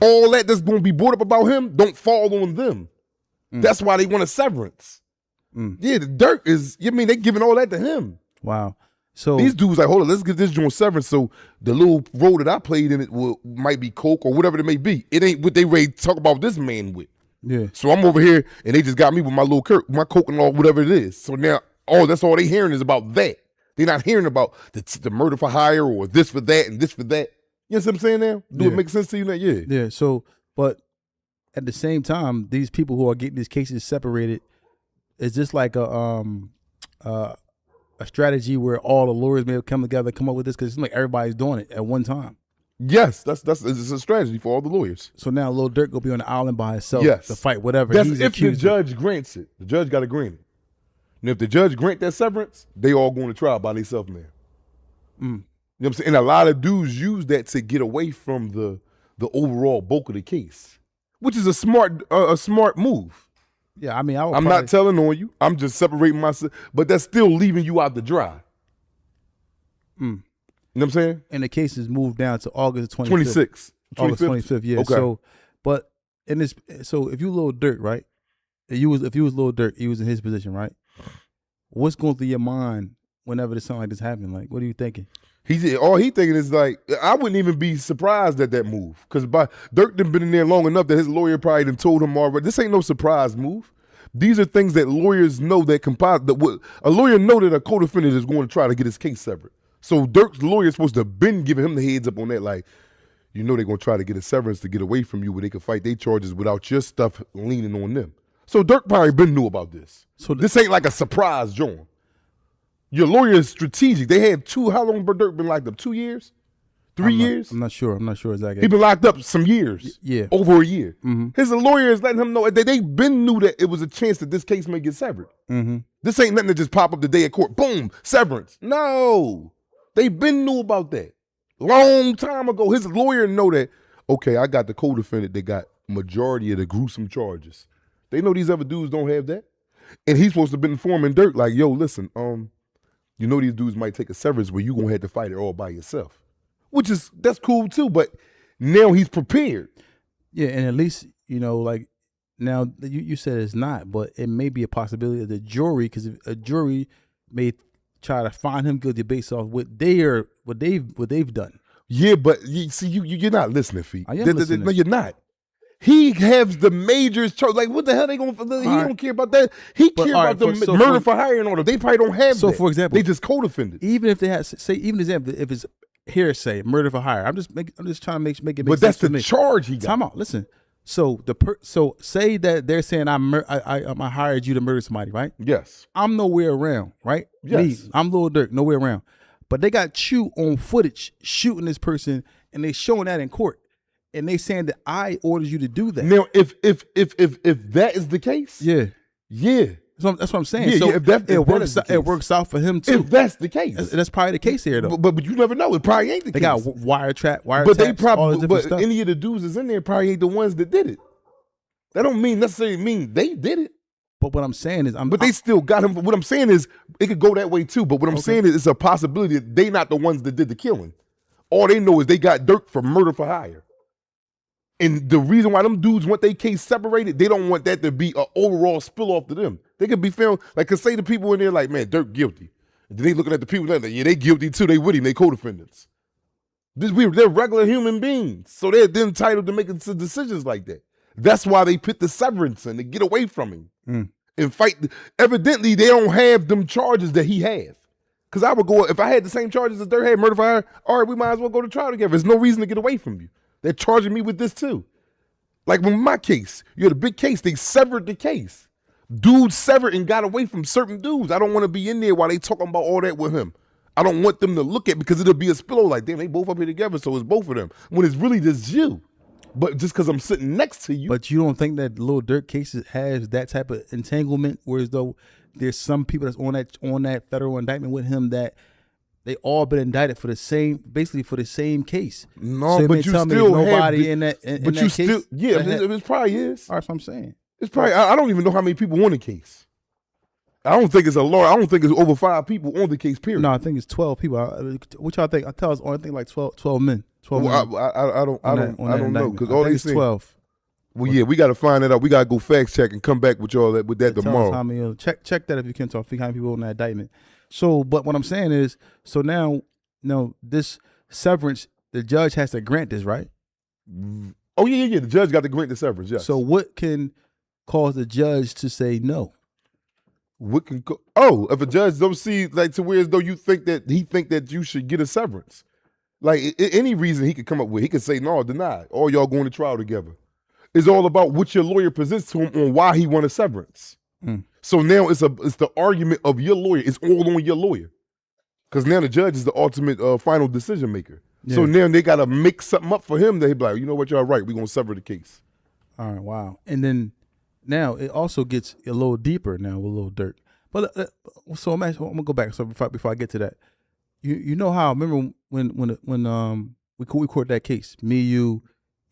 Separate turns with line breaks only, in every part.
all that's going to be brought up about him don't fall on them. That's why they want a severance. Yeah, the Durk is, they giving all that to him.
Wow. So
these dudes like, hold on, let's get this joint severance so the little role that I played in it might be coke or whatever it may be. It ain't what they ready to talk about this man with.
Yeah.
So I'm over here and they just got me with my little my coke and all, whatever it is. So now, that's all they hearing is about that. They're not hearing about the murder for hire or this for that and this for that. You know what I'm saying now? Do it make sense to you now? Yeah.
Yeah. So, but at the same time, these people who are getting these cases separated, is this like a strategy where all the lawyers may come together, come up with this? Because it's like everybody's doing it at one time.
Yes, it's a strategy for all the lawyers.
So now Lil Durk will be on the island by himself
to
fight whatever.
That's
he's
if the judge grants it. The judge got to grant it. And if the judge grant that severance, they all going to trial by themselves now. You know what I'm saying? And a lot of dudes use that to get away from the overall bulk of the case, which is a smart move.
Yeah, I mean,
I'm not telling on you. I'm just separating myself, but that's still leaving you out to dry. You know what I'm saying?
And the case is moved down to August 25th.
26th.
August 25th, yeah.
Okay.
So, but in this, so if you Lil Durk, right? If you was Lil Durk, he was in his position, right? What's going through your mind whenever this something like this happened? Like, what are you thinking?
All he thinking is like, I wouldn't even be surprised at that move, because Durk done been in there long enough that his lawyer probably done told him already. This ain't no surprise move. These are things that lawyers know a lawyer know that a co-defendant is going to try to get his case severed. So Durk's lawyer is supposed to have been giving him the heads up on that, like, they're going to try to get a severance to get away from you where they can fight their charges without your stuff leaning on them. So Durk probably been knew about this. So this ain't like a surprise, John. Your lawyer is strategic. They had how long Durk been locked up? 2 years? 3 years?
I'm not sure exactly.
He been locked up some years.
Yeah.
Over a year. His lawyer is letting him know that they been knew that it was a chance that this case may get severed. This ain't nothing that just pop up the day of court. Boom, severance. No. They been knew about that. Long time ago. His lawyer know that, okay, I got the co-defendant that got majority of the gruesome charges. They know these other dudes don't have that. And he's supposed to have been informing Durk like, yo, listen, these dudes might take a severance where you going to have to fight it all by yourself. That's cool too, but now he's prepared.
Yeah, and at least, like, now you said it's not, but it may be a possibility of the jury, because a jury may try to find him guilty based off what they've done.
Yeah, but you're not listening, Feet.
I am listening.
No, you're not. He has the majors charge. Like, what the hell they gonna? He don't care about that. He care about the murder for hire and order. They probably don't have that.
So, for example,
they just co-defended.
Even if they had, if it's hearsay, murder for hire, I'm just trying to make it make sense.
But that's the charge he got.
Time out. Listen. So so say that they're saying I hired you to murder somebody, right?
Yes.
I'm nowhere around, right?
Yes.
Me, I'm Lil Durk, nowhere around. But they got you on footage shooting this person, and they showing that in court. And they saying that I ordered you to do that.
Now, if that is the case, yeah,
that's what I'm saying.
Yeah,
so
it
works out for him too.
If that's the case,
that's probably the case here, though.
But you never know. It probably ain't the case.
They got wiretap,
but they probably,
all this different stuff.
Any of the dudes that's in there probably ain't the ones that did it. That don't necessarily mean they did it.
But what I'm saying is,
they still got him. What I'm saying is, it could go that way too. But what I'm saying is, it's a possibility that they not the ones that did the killing. All they know is they got Durk for murder for hire. And the reason why them dudes want their case separated, they don't want that to be an overall spill off to them. They could be found, like, cause say the people in there like, man, Durk guilty. And then they looking at the people like, yeah, they guilty too. They with him. They co-defendants. They're regular human beings, so they're entitled to making decisions like that. That's why they put the severance in to get away from him and fight. Evidently, they don't have them charges that he has. Because I would go, if I had the same charges as Durk had, murder for hire, all right, we might as well go to trial together. There's no reason to get away from you. They're charging me with this too. Like with my case, you had a big case, they severed the case. Dudes severed and got away from certain dudes. I don't want to be in there while they talking about all that with him. I don't want them to look at, because it'll be a spillover like, damn, they both up here together, so it's both of them. When it's really just you. But just because I'm sitting next to you.
But you don't think that Lil Durk cases has that type of entanglement, whereas though there's some people that's on that federal indictment with him that they all been indicted for the same case.
No,
so
but you still
nobody in that
but you
that
still
case
it probably is.
That's what I'm saying.
It's probably, I don't even know how many people won a case. I don't think it's a lawyer. I don't think it's over 5 people on the case, period.
No, I think it's 12 people. What y'all think? I tell us, I think like 12 men. 12
well,
men.
I don't know because all they say
12.
Well, yeah, we got to find that out. We got to go fact check and come back with y'all with that
Tell us
tomorrow.
how many, check that if you can, Tawfiq, how many people on that indictment. So, but what I'm saying is, so now, this severance, the judge has to grant this, right?
Oh yeah. The judge got to grant the severance. Yes.
So what can cause the judge to say no?
What can if a judge don't see like to where as though you think that he think that you should get a severance, like any reason he could come up with, he could say no, deny it. All y'all going to trial together. It's all about what your lawyer presents to him on why he want a severance. So now it's the argument of your lawyer. It's all on your lawyer, because now the judge is the ultimate final decision maker. Yeah. So now they got to make something up for him that he be like, you know what, y'all right, we're gonna sever the case.
All right, wow. And then now it also gets a little deeper now with a little Durk. But so I'm gonna go back. So before I get to that, you know how, remember when we court that case, me, you,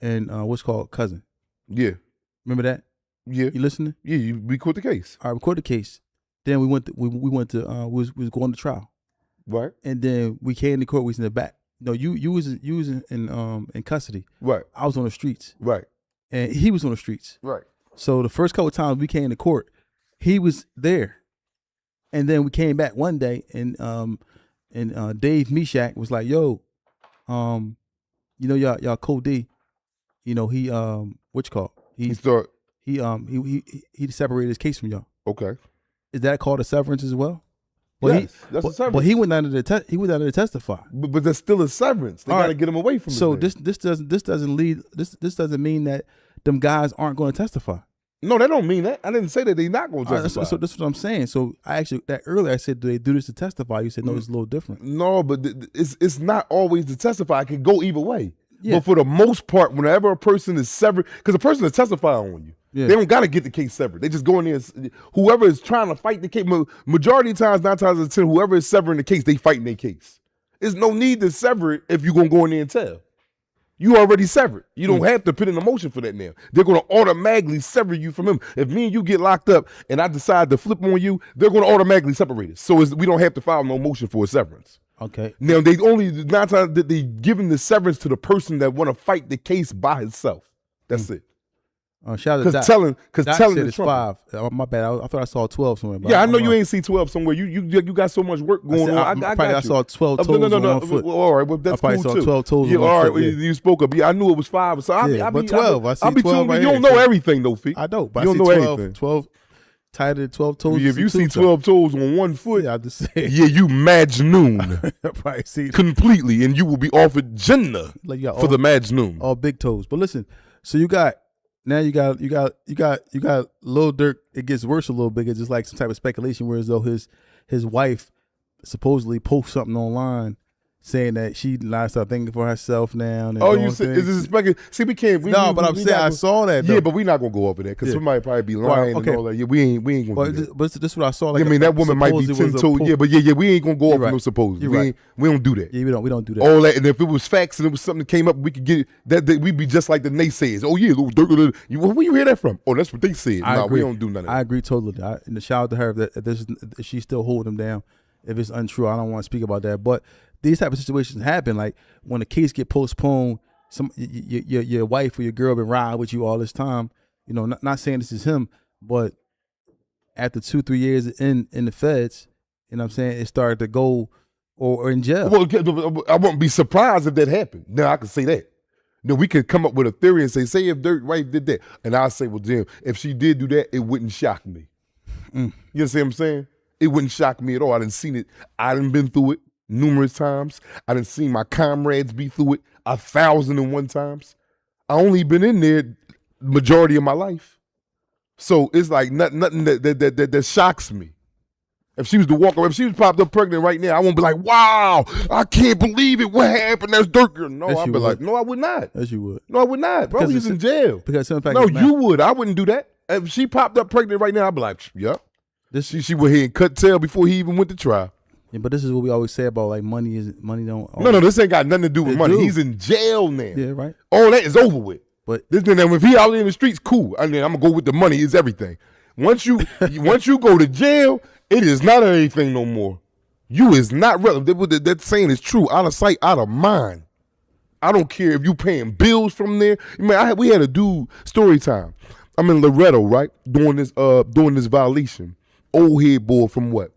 and what's called cousin.
Yeah.
Remember that?
Yeah.
You listening?
Yeah. We court the case.
All right, we court the case. Then we was going to trial.
Right.
And then we came to court. We was in the back. No, you was in custody.
Right.
I was on the streets.
Right.
And he was on the streets.
Right.
So the first couple of times we came to court, he was there. And then we came back one day, and Dave Meshach was like, "Yo, y'all Code D, he what you call? He separated his case from y'all. Okay, is that called a severance as well? Well,
yes, that's a severance.
But he went down to testify.
But that's still a severance. They got to get him away from it.
So this doesn't mean that them guys aren't going to testify.
No, that don't mean that. I didn't say that they're not going to testify.
So that's what I'm saying. So I actually, that earlier I said, do they do this to testify? You said, no, it's a little different.
No, but it's not always to testify. It can go either way.
Yeah.
But for the most part, whenever a person is severed, because a person is testifying on you, they don't got to get the case severed. They just go in there. Whoever is trying to fight the case, majority of times, 9 times out of 10, whoever is severing the case, they fighting their case. There's no need to sever it if you're going to go in there and tell. You already severed. You don't have to put in a motion for that now. They're going to automatically sever you from him. If me and you get locked up and I decide to flip on you, they're going to automatically separate us. So we don't have to file no motion for a severance.
Okay.
Now, they only 9 times that they giving the severance to the person that want to fight the case by himself. That's it.
Shout out to Doc.
Because telling
it's 5. My bad. I thought I saw 12 somewhere.
Yeah, I know you ain't see 12 somewhere. You got so much work going on.
I saw 12 toes on one foot.
Well, all right, well, that's
I
cool
saw
too.
12 toes
yeah,
on one
all right,
foot. Yeah.
You spoke up. Yeah, I knew it was 5. So I
but 12. I see 12 right
You don't know everything, though, Fee.
I don't. But
you
I
don't
see
know
12,
everything.
12 tied to 12 toes.
If you see 12 toes on one foot,
yeah, I just say.
Yeah, you Majnoon.
Probably see
completely, and you will be offered Jannah for the Majnoon.
All big toes. But listen, so you got Lil Durk. It gets worse a little bit. It's just like some type of speculation, where as though his wife supposedly posts something online saying that she not start thinking for herself now. And
you said is this speculation? See, we can't.
But I'm saying I saw that.
Yeah, but we're not gonna go over that because somebody probably be lying and all that. Yeah, we ain't gonna. Do that.
But this is what I saw. Like,
I mean, that woman might be 10 toes. Yeah, but yeah, we ain't gonna go off no supposedly. We don't do that.
Yeah, we don't do that.
All that, and if it was facts and it was something that came up, we could get it. That we'd be just like the naysayers. Oh yeah, Durk. Where you hear that from? Oh, that's what they said. No, we don't do none of that.
I agree totally. And shout out to her that she's still holding him down. If it's untrue, I don't want to speak about that. But these type of situations happen, like when a case get postponed. Your wife or your girl been riding with you all this time. Not saying this is him, but after 2-3 years in the feds, you know what I'm saying, it started to go or in jail.
Well, I won't be surprised if that happened. Now I can say that. Now we could come up with a theory and say if Durk's wife did that, and I'll say, well, Jim, if she did do that, it wouldn't shock me. You see what I'm saying? It wouldn't shock me at all. I done seen it. I done been through it numerous times. I done seen my comrades be through it 1,001 times. I only been in there majority of my life. So it's like nothing that shocks me. If she was to walk around, if she was popped up pregnant right now, I won't be like, wow, I can't believe it. What happened? That's Durk. No, I'd be like, no, I would not.
Yes, you would.
No, I would not. Bro, he's in jail.
Because
no, you would. I wouldn't do that. If she popped up pregnant right now, I'd be like, yep. She went here and cut tail before he even went to trial.
Yeah, but this is what we always say about like money don't.
Always. No, this ain't got nothing to do with money. He's in jail now.
Yeah, right.
All that is over with.
But
this then if he out in the streets, cool. I mean, I'm gonna go with the money. Is everything. Once you go to jail, It is not anything no more. You is not relevant. That saying is true. Out of sight, out of mind. I don't care if you paying bills from there. Man, we had a dude, story time. I'm in Loretto, right? Doing this violation. Old head boy from what?